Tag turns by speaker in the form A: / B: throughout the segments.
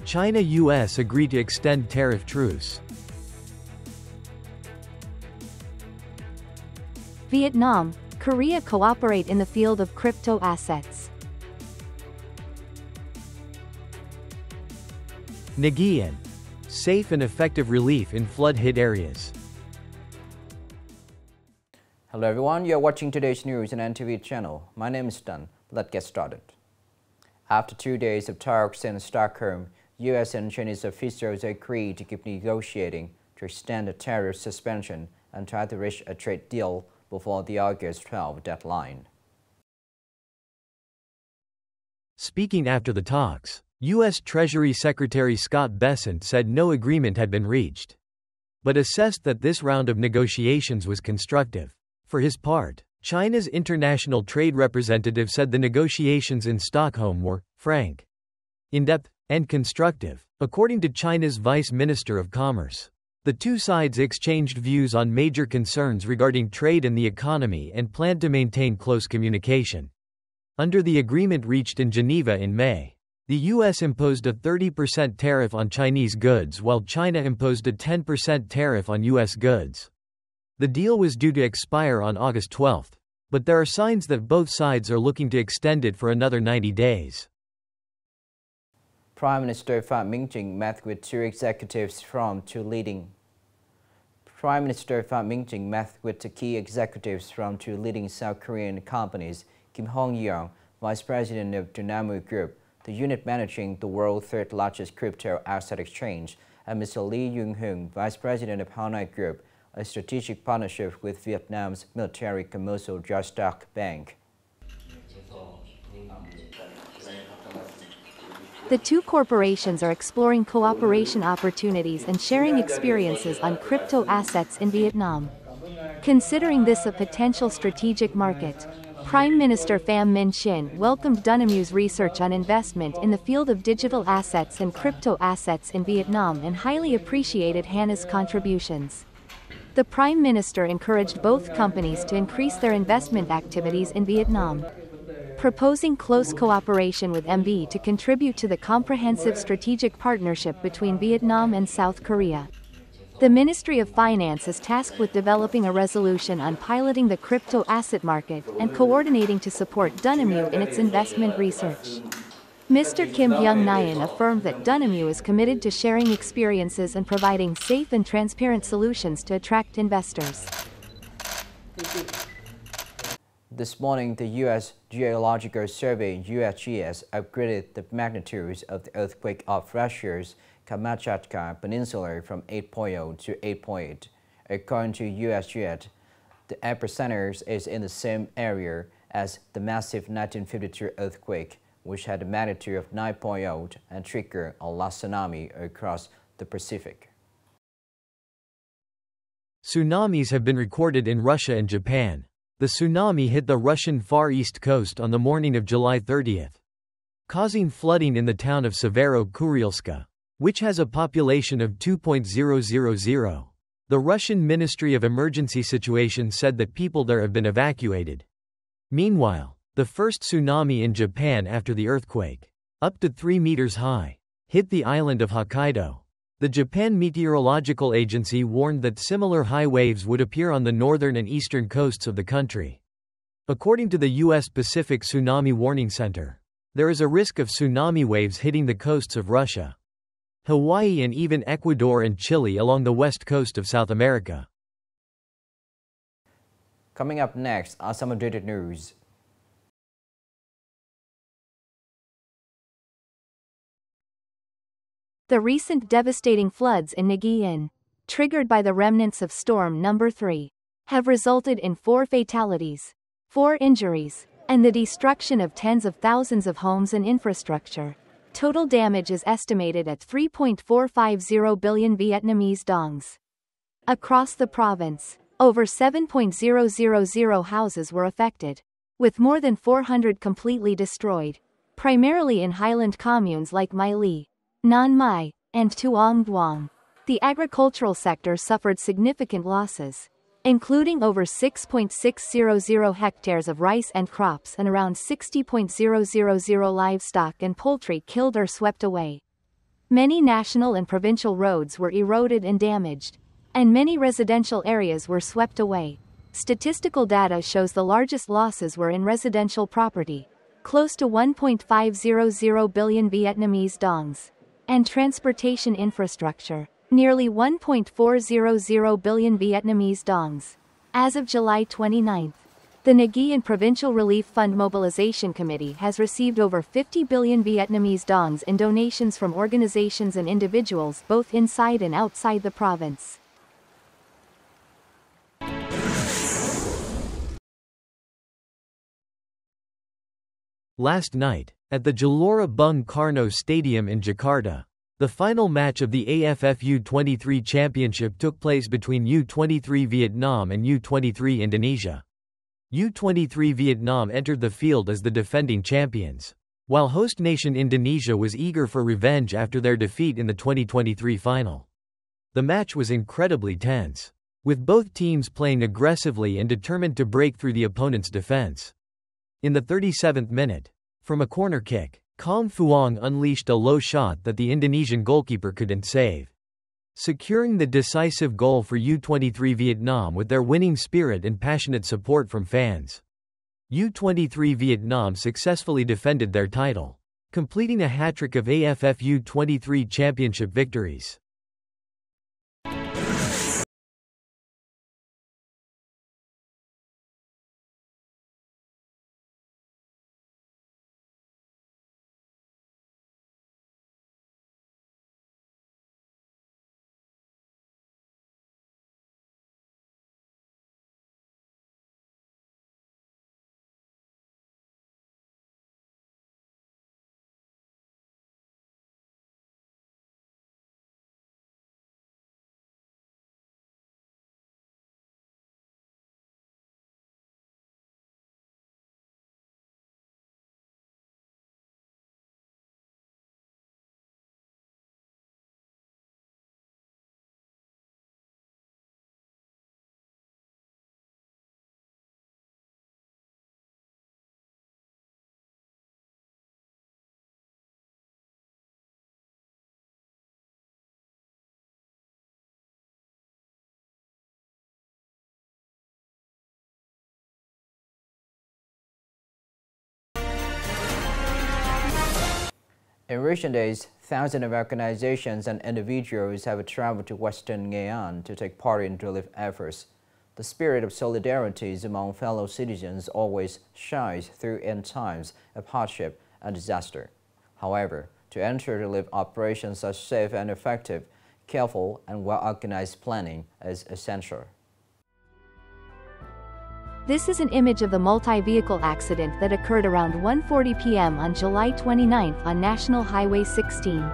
A: China-US agree to extend tariff truce.
B: Vietnam, Korea cooperate in the field of crypto assets.
A: Nghệ An, safe and effective relief in flood-hit areas.
C: Hello everyone, you are watching today's news on NTV channel. My name is Đăng. Let's get started. After 2 days of talks in Stockholm, US and Chinese officials agreed to keep negotiating to extend the tariff suspension and try to reach a trade deal before the August 12 deadline.
A: Speaking after the talks, U.S. Treasury Secretary Scott Bessent said no agreement had been reached, but assessed that this round of negotiations was constructive. For his part, China's international trade representative said the negotiations in Stockholm were frank, in-depth, and constructive, according to China's Vice Minister of Commerce. The two sides exchanged views on major concerns regarding trade and the economy and planned to maintain close communication. Under the agreement reached in Geneva in May, the U.S. imposed a 30% tariff on Chinese goods while China imposed a 10% tariff on U.S. goods. The deal was due to expire on August 12, but there are signs that both sides are looking to extend it for another 90 days.
C: Prime Minister Phát met with two executives from two leading key executives from two leading South Korean companies, Kim Hong-yeong, Vice President of Dynamo Group, the unit managing the world's third largest crypto asset exchange, and Mr. Lee Young-hoon, Vice President of Hanoi Group, a strategic partnership with Vietnam's military commercial Stock Bank.
B: The two corporations are exploring cooperation opportunities and sharing experiences on crypto assets in Vietnam. Considering this a potential strategic market, Prime Minister Pham Minh Chinh welcomed Dunamu's research on investment in the field of digital assets and crypto assets in Vietnam and highly appreciated Hana's contributions. The Prime Minister encouraged both companies to increase their investment activities in Vietnam, proposing close cooperation with MB to contribute to the comprehensive strategic partnership between Vietnam and South Korea. The Ministry of Finance is tasked with developing a resolution on piloting the crypto asset market and coordinating to support Dunamu in its investment research. Mr. Kim Hyung-nyan affirmed that Dunamu is committed to sharing experiences and providing safe and transparent solutions to attract investors.
C: This morning, the U.S. Geological Survey (USGS) upgraded the magnitude of the earthquake off Russia's Kamchatka Peninsula from 8.0 to 8.8. According to USGS, the epicenter is in the same area as the massive 1952 earthquake, which had a magnitude of 9.0 and triggered a last tsunami across the Pacific.
A: Tsunamis have been recorded in Russia and Japan. The tsunami hit the Russian Far East coast on the morning of July 30, causing flooding in the town of Severo-Kurilska, which has a population of 2,000. The Russian Ministry of Emergency Situations said that people there have been evacuated. Meanwhile, the first tsunami in Japan after the earthquake, up to 3 meters high, hit the island of Hokkaido. The Japan Meteorological Agency warned that similar high waves would appear on the northern and eastern coasts of the country. According to the U.S. Pacific Tsunami Warning Center, there is a risk of tsunami waves hitting the coasts of Russia, Hawaii and even Ecuador and Chile along the west coast of South America.
C: Coming up next are some updated news.
B: The recent devastating floods in Nghệ An, triggered by the remnants of Storm Number 3, have resulted in 4 fatalities, 4 injuries, and the destruction of tens of thousands of homes and infrastructure. Total damage is estimated at 3.450 billion Vietnamese dongs. Across the province, over 7,000 houses were affected, with more than 400 completely destroyed, primarily in highland communes like Mai Li, Nan Mai, and Tuong Duong. The agricultural sector suffered significant losses, including over 6.600 hectares of rice and crops and around 60,000 livestock and poultry killed or swept away. Many national and provincial roads were eroded and damaged, and many residential areas were swept away. Statistical data shows the largest losses were in residential property, close to 1.500 billion Vietnamese dongs, and transportation infrastructure, nearly 1.400 billion Vietnamese dongs. As of July 29, the Nghệ An Provincial Relief Fund Mobilization Committee has received over 50 billion Vietnamese dongs in donations from organizations and individuals both inside and outside the province.
A: Last night, at the Gelora Bung Karno Stadium in Jakarta, the final match of the AFF U23 Championship took place between U23 Vietnam and U23 Indonesia. U23 Vietnam entered the field as the defending champions, while host nation Indonesia was eager for revenge after their defeat in the 2023 final. The match was incredibly tense, with both teams playing aggressively and determined to break through the opponent's defense. In the 37th minute, from a corner kick, Kong Phuong unleashed a low shot that the Indonesian goalkeeper couldn't save, securing the decisive goal for U23 Vietnam with their winning spirit and passionate support from fans. U23 Vietnam successfully defended their title, completing a hat-trick of AFF U23 Championship victories.
C: In recent days, thousands of organizations and individuals have traveled to Western Nghệ An to take part in relief efforts. The spirit of solidarity among fellow citizens always shines through in times of hardship and disaster. However, to ensure relief operations are safe and effective, careful and well-organized planning is essential.
B: This is an image of the multi-vehicle accident that occurred around 1:40 p.m. on July 29 on National Highway 16,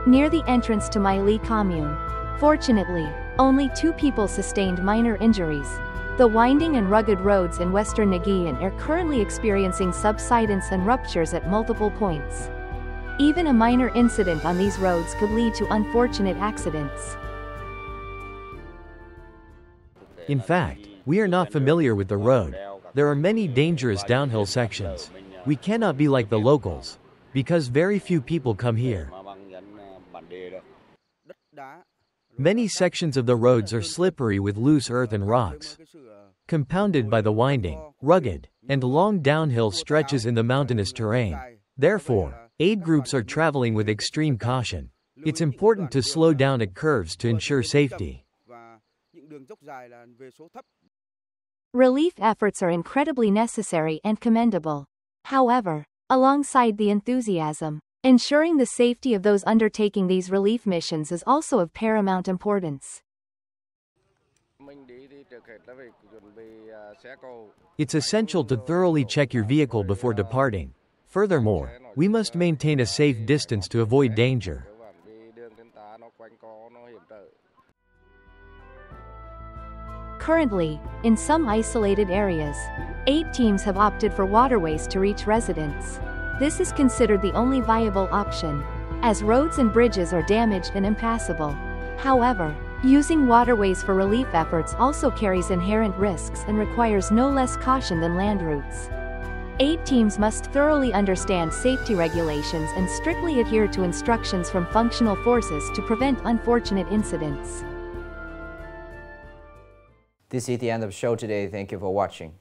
B: near the entrance to My Ly commune. Fortunately, only 2 people sustained minor injuries. The winding and rugged roads in western Nghệ An are currently experiencing subsidence and ruptures at multiple points. Even a minor incident on these roads could lead to unfortunate accidents.
A: In fact, we are not familiar with the road. There are many dangerous downhill sections. We cannot be like the locals, because very few people come here. Many sections of the roads are slippery with loose earth and rocks, compounded by the winding, rugged, and long downhill stretches in the mountainous terrain. Therefore, aid groups are traveling with extreme caution. It's important to slow down at curves to ensure safety.
B: Relief efforts are incredibly necessary and commendable. However, alongside the enthusiasm, ensuring the safety of those undertaking these relief missions is also of paramount importance.
A: It's essential to thoroughly check your vehicle before departing. Furthermore, we must maintain a safe distance to avoid danger.
B: Currently, in some isolated areas, 8 teams have opted for waterways to reach residents. This is considered the only viable option, as roads and bridges are damaged and impassable. However, using waterways for relief efforts also carries inherent risks and requires no less caution than land routes. Aid teams must thoroughly understand safety regulations and strictly adhere to instructions from functional forces to prevent unfortunate incidents.
C: This is the end of the show today. Thank you for watching.